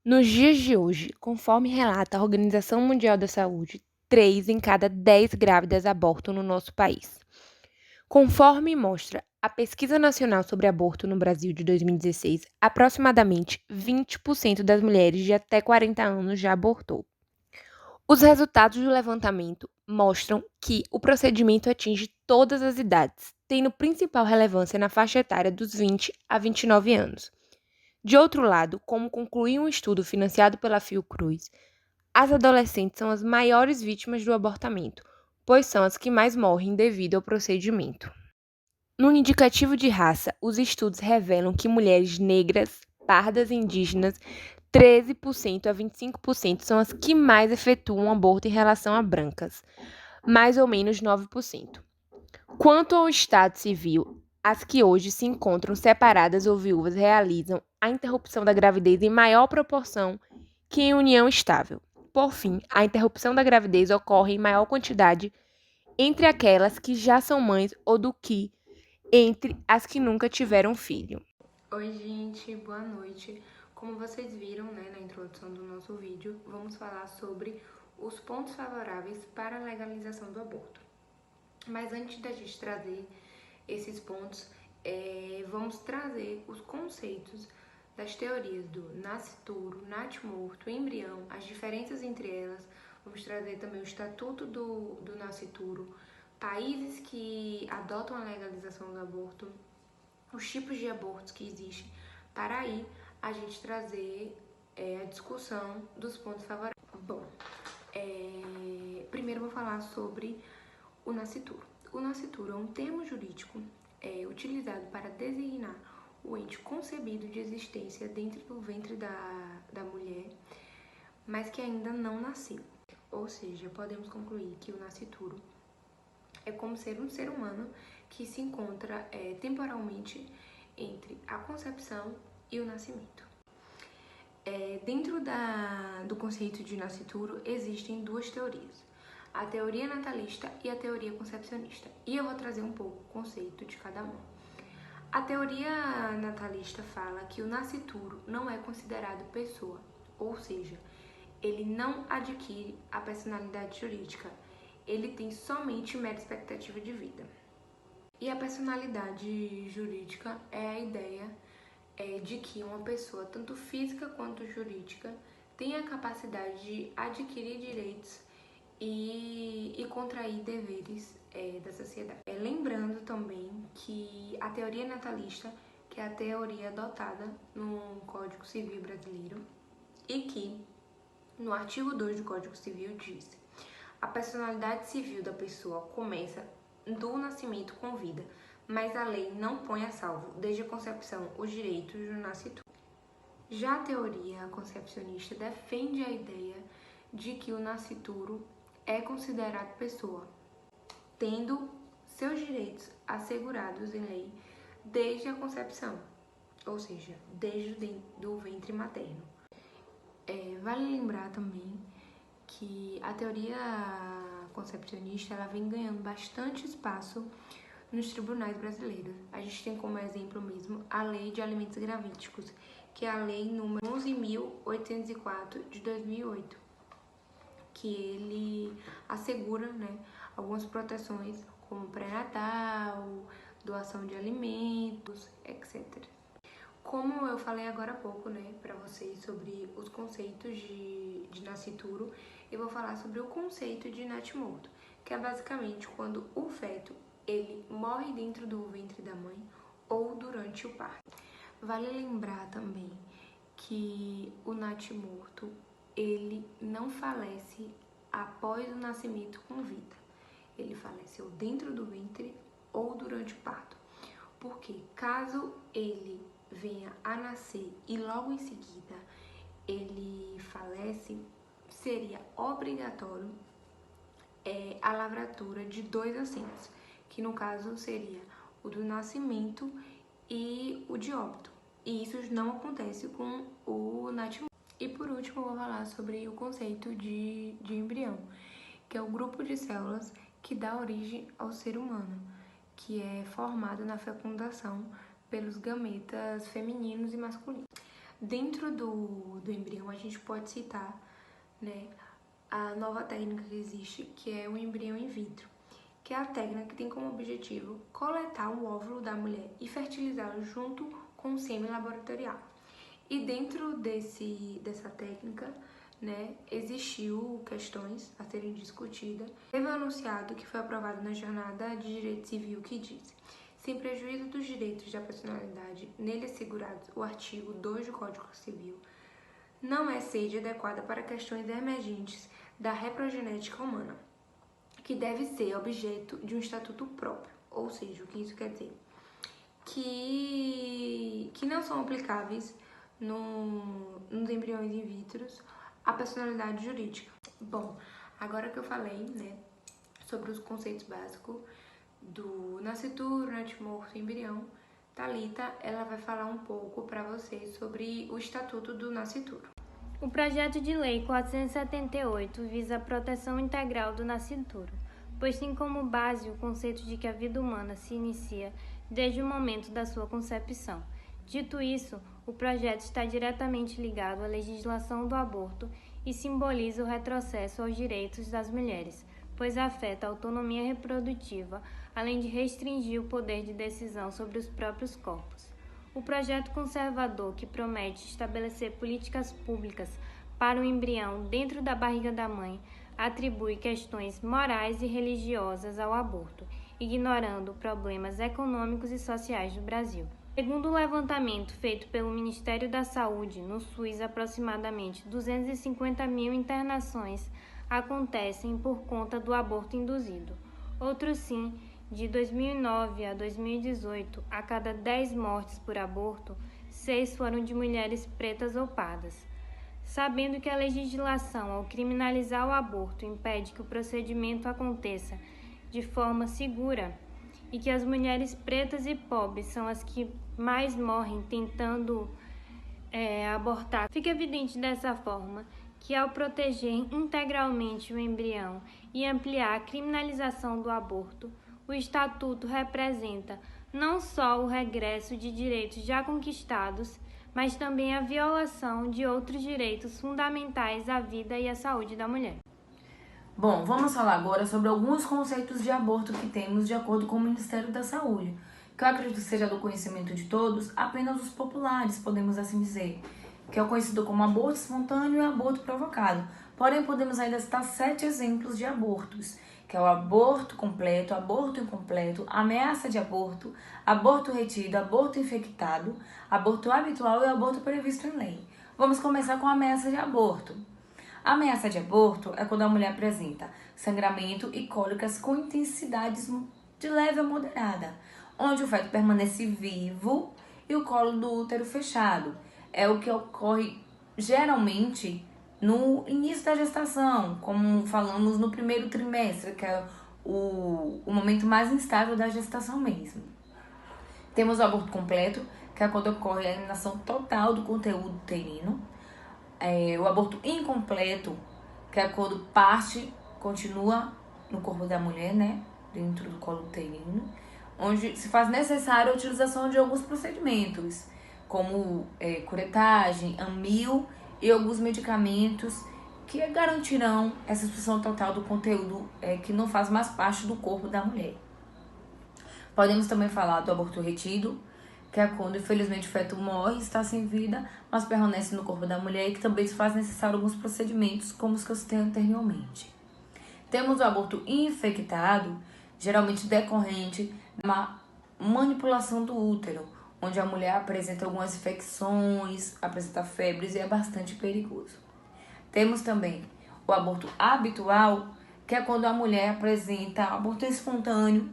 Nos dias de hoje, conforme relata a Organização Mundial da Saúde, 3 em cada 10 grávidas abortam no nosso país. Conforme mostra a Pesquisa Nacional sobre Aborto no Brasil de 2016, aproximadamente 20% das mulheres de até 40 anos já abortou. Os resultados do levantamento mostram que o procedimento atinge todas as idades, tendo principal relevância na faixa etária dos 20 a 29 anos. De outro lado, como concluiu um estudo financiado pela Fiocruz, as adolescentes são as maiores vítimas do abortamento, pois são as que mais morrem devido ao procedimento. No indicativo de raça, os estudos revelam que mulheres negras, pardas e indígenas, 13% a 25% são as que mais efetuam aborto em relação a brancas, mais ou menos 9%. Quanto ao estado civil, as que hoje se encontram separadas ou viúvas realizam a interrupção da gravidez em maior proporção que em união estável. Por fim, a interrupção da gravidez ocorre em maior quantidade entre aquelas que já são mães ou do que entre as que nunca tiveram filho. Oi gente, boa noite. Como vocês viram, na introdução do nosso vídeo, vamos falar sobre os pontos favoráveis para a legalização do aborto. Mas antes da gente trazer esses pontos, vamos trazer os conceitos das teorias do nascituro, natimorto, embrião, as diferenças entre elas. Vamos trazer também o estatuto do nascituro, países que adotam a legalização do aborto, os tipos de abortos que existem, para aí a gente trazer a discussão dos pontos favoráveis. Bom, primeiro eu vou falar sobre o nascituro. O nascituro é um termo jurídico utilizado para designar o ente concebido de existência dentro do ventre da mulher, mas que ainda não nasceu. Ou seja, podemos concluir que o nascituro é como ser um ser humano que se encontra temporalmente entre a concepção e o nascimento. Dentro do conceito de nascituro existem duas teorias, a teoria natalista e a teoria concepcionista, e eu vou trazer um pouco o conceito de cada uma. A teoria natalista fala que o nascituro não é considerado pessoa, ou seja, ele não adquire a personalidade jurídica, ele tem somente mera expectativa de vida. E a personalidade jurídica é a ideia de que uma pessoa, tanto física quanto jurídica, tem a capacidade de adquirir direitos e contrair deveres da sociedade. Lembrando também que a teoria natalista, que é a teoria adotada no Código Civil brasileiro, e que no artigo 2 do Código Civil diz: a personalidade civil da pessoa começa do nascimento com vida, mas a lei não põe a salvo, desde a concepção, os direitos do nascituro. Já a teoria concepcionista defende a ideia de que o nascituro é considerado pessoa, tendo seus direitos assegurados em lei desde a concepção, ou seja, desde o ventre materno. Vale lembrar também que a teoria concepcionista ela vem ganhando bastante espaço nos tribunais brasileiros. A gente tem como exemplo mesmo a Lei de Alimentos Gravídicos, que é a Lei número 11.804 de 2008, que ele assegura algumas proteções como pré-natal, doação de alimentos, etc. Como eu falei agora há pouco, para vocês sobre os conceitos de nascituro, eu vou falar sobre o conceito de natimorto, que é basicamente quando o feto ele morre dentro do ventre da mãe ou durante o parto. Vale lembrar também que o natimorto ele não falece após o nascimento com vida. Ele faleceu dentro do ventre ou durante o parto. Porque caso ele venha a nascer e logo em seguida ele falece, seria obrigatório a lavratura de 2 assentos, que no caso seria o do nascimento e o de óbito. E isso não acontece com o natimorto. E por último eu vou falar sobre o conceito de embrião, que é o grupo de células que dá origem ao ser humano, que é formado na fecundação pelos gametas femininos e masculinos. Dentro do embrião, a gente pode citar, né, a nova técnica que existe, que é o embrião in vitro, que é a técnica que tem como objetivo coletar o óvulo da mulher e fertilizá-lo junto com o sêmen laboratorial. E dentro dessa técnica, né, existiu questões a serem discutidas. Teve um anunciado que foi aprovado na Jornada de Direito Civil que diz: sem prejuízo dos direitos da personalidade nele assegurados, o artigo 2 do Código Civil não é sede adequada para questões emergentes da reprogenética humana, que deve ser objeto de um estatuto próprio. Ou seja, o que isso quer dizer? Que não são aplicáveis nos embriões in vitro a personalidade jurídica. Bom, agora que eu falei, né, sobre os conceitos básicos do nascituro, natimorfo e embrião, Thalita, ela vai falar um pouco para vocês sobre o Estatuto do Nascituro. O projeto de lei 478 visa a proteção integral do nascituro, pois tem como base o conceito de que a vida humana se inicia desde o momento da sua concepção. Dito isso, o projeto está diretamente ligado à legislação do aborto e simboliza o retrocesso aos direitos das mulheres, pois afeta a autonomia reprodutiva, além de restringir o poder de decisão sobre os próprios corpos. O projeto conservador, que promete estabelecer políticas públicas para o embrião dentro da barriga da mãe, atribui questões morais e religiosas ao aborto, ignorando problemas econômicos e sociais do Brasil. Segundo o levantamento feito pelo Ministério da Saúde, no SUS, aproximadamente 250 mil internações acontecem por conta do aborto induzido. Outro sim, de 2009 a 2018, a cada 10 mortes por aborto, 6 foram de mulheres pretas ou pardas. Sabendo que a legislação, ao criminalizar o aborto, impede que o procedimento aconteça de forma segura e que as mulheres pretas e pobres são as que mais morrem tentando abortar, fica evidente dessa forma que, ao proteger integralmente o embrião e ampliar a criminalização do aborto, o Estatuto representa não só o regresso de direitos já conquistados, mas também a violação de outros direitos fundamentais à vida e à saúde da mulher. Bom, vamos falar agora sobre alguns conceitos de aborto que temos de acordo com o Ministério da Saúde, que eu acredito que seja do conhecimento de todos, apenas os populares, podemos assim dizer, que é o conhecido como aborto espontâneo e aborto provocado. Porém, podemos ainda citar 7 exemplos de abortos, que é o aborto completo, aborto incompleto, ameaça de aborto, aborto retido, aborto infectado, aborto habitual e aborto previsto em lei. Vamos começar com a ameaça de aborto. A ameaça de aborto é quando a mulher apresenta sangramento e cólicas com intensidades de leve a moderada, onde o feto permanece vivo e o colo do útero fechado. É o que ocorre geralmente no início da gestação, como falamos no primeiro trimestre, que é o momento mais instável da gestação mesmo. Temos o aborto completo, que é quando ocorre a eliminação total do conteúdo uterino. O aborto incompleto, que é quando parte continua no corpo da mulher, né, dentro do colo uterino, onde se faz necessária a utilização de alguns procedimentos, como curetagem, amil e alguns medicamentos que garantirão essa expulsão total do conteúdo que não faz mais parte do corpo da mulher. Podemos também falar do aborto retido, que é quando, infelizmente, o feto morre, está sem vida, mas permanece no corpo da mulher e que também se faz necessário alguns procedimentos, como os que eu citei anteriormente. Temos o aborto infectado, geralmente decorrente de uma manipulação do útero, onde a mulher apresenta algumas infecções, apresenta febres e é bastante perigoso. Temos também o aborto habitual, que é quando a mulher apresenta aborto espontâneo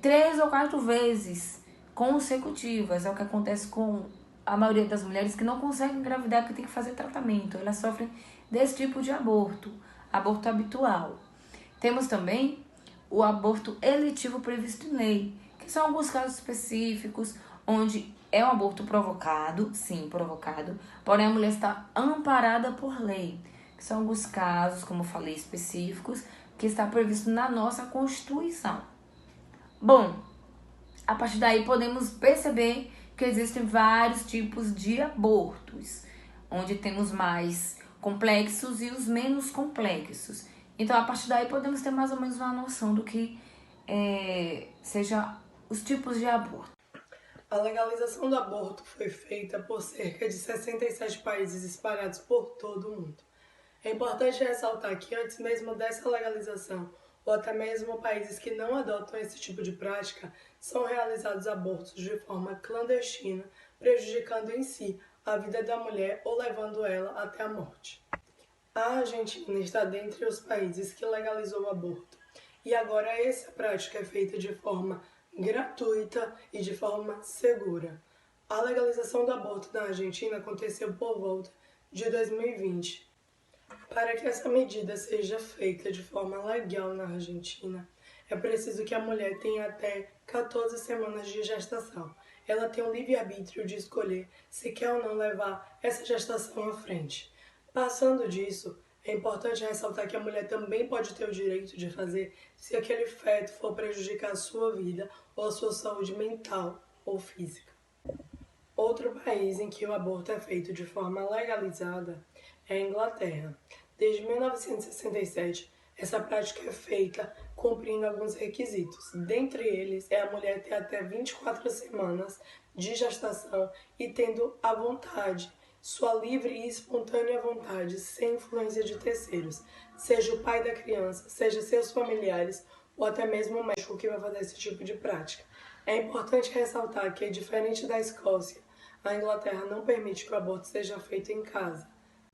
3 ou 4 vezes consecutivas. É o que acontece com a maioria das mulheres que não conseguem engravidar, que tem que fazer tratamento. Elas sofrem desse tipo de aborto habitual. Temos também o aborto eletivo previsto em lei, que são alguns casos específicos onde é um aborto provocado, sim, provocado, porém a mulher está amparada por lei, que são alguns casos, como eu falei, específicos, que está previsto na nossa Constituição. Bom, a partir daí podemos perceber que porque existem vários tipos de abortos, onde temos mais complexos e os menos complexos. Então, a partir daí, podemos ter mais ou menos uma noção do que seja os tipos de aborto. A legalização do aborto foi feita por cerca de 67 países espalhados por todo o mundo. É importante ressaltar que antes mesmo dessa legalização, ou até mesmo países que não adotam esse tipo de prática, são realizados abortos de forma clandestina, prejudicando em si a vida da mulher ou levando ela até a morte. A Argentina está dentre os países que legalizou o aborto, e agora essa prática é feita de forma gratuita e de forma segura. A legalização do aborto na Argentina aconteceu por volta de 2020. Para que essa medida seja feita de forma legal na Argentina, é preciso que a mulher tenha até 14 semanas de gestação. Ela tem o livre-arbítrio de escolher se quer ou não levar essa gestação à frente. Passando disso, é importante ressaltar que a mulher também pode ter o direito de fazer se aquele feto for prejudicar a sua vida ou a sua saúde mental ou física. Outro país em que o aborto é feito de forma legalizada é a Inglaterra. Desde 1967, essa prática é feita cumprindo alguns requisitos. Dentre eles, é a mulher ter até 24 semanas de gestação e tendo a vontade, sua livre e espontânea vontade, sem influência de terceiros, seja o pai da criança, seja seus familiares ou até mesmo o médico que vai fazer esse tipo de prática. É importante ressaltar que, diferente da Escócia, a Inglaterra não permite que o aborto seja feito em casa.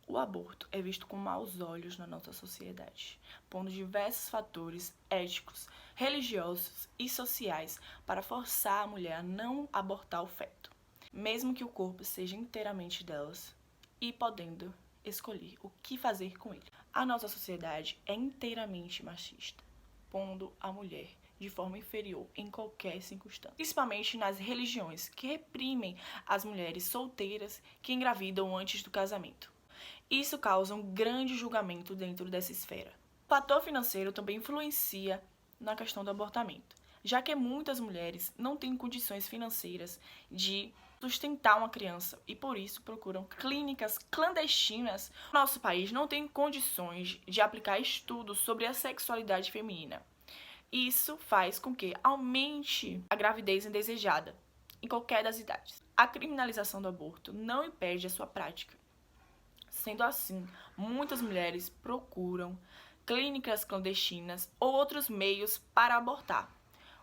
O aborto é visto com maus olhos na nossa sociedade, pondo diversos fatores éticos, religiosos e sociais para forçar a mulher a não abortar o feto, mesmo que o corpo seja inteiramente delas, e podendo escolher o que fazer com ele. A nossa sociedade é inteiramente machista, pondo a mulher de forma inferior em qualquer circunstância, principalmente nas religiões que reprimem as mulheres solteiras que engravidam antes do casamento. Isso causa um grande julgamento dentro dessa esfera. O fator financeiro também influencia na questão do abortamento, já que muitas mulheres não têm condições financeiras de sustentar uma criança e por isso procuram clínicas clandestinas. Nosso país não tem condições de aplicar estudos sobre a sexualidade feminina. Isso faz com que aumente a gravidez indesejada em qualquer das idades. A criminalização do aborto não impede a sua prática. Sendo assim, muitas mulheres procuram clínicas clandestinas ou outros meios para abortar,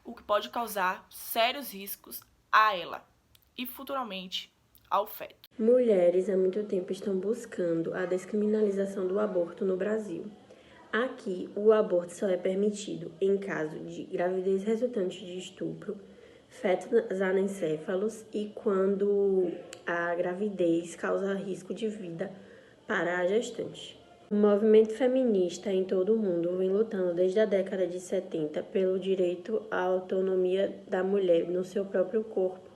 o que pode causar sérios riscos a ela e futuramente ao feto. Mulheres há muito tempo estão buscando a descriminalização do aborto no Brasil. Aqui, o aborto só é permitido em caso de gravidez resultante de estupro, fetos anencéfalos e quando a gravidez causa risco de vida para a gestante. O movimento feminista em todo o mundo vem lutando desde a década de 70 pelo direito à autonomia da mulher no seu próprio corpo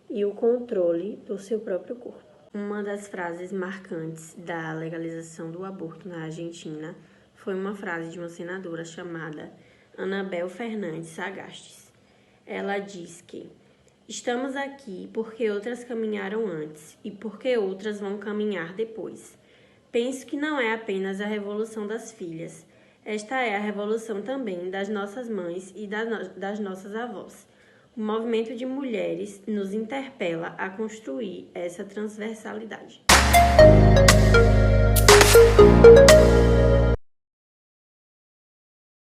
e o controle do seu próprio corpo. Uma das frases marcantes da legalização do aborto na Argentina foi uma frase de uma senadora chamada Anabel Fernandes Sagastes. Ela diz que estamos aqui porque outras caminharam antes e porque outras vão caminhar depois. Penso que não é apenas a revolução das filhas. Esta é a revolução também das nossas mães e das nossas avós. O movimento de mulheres nos interpela a construir essa transversalidade.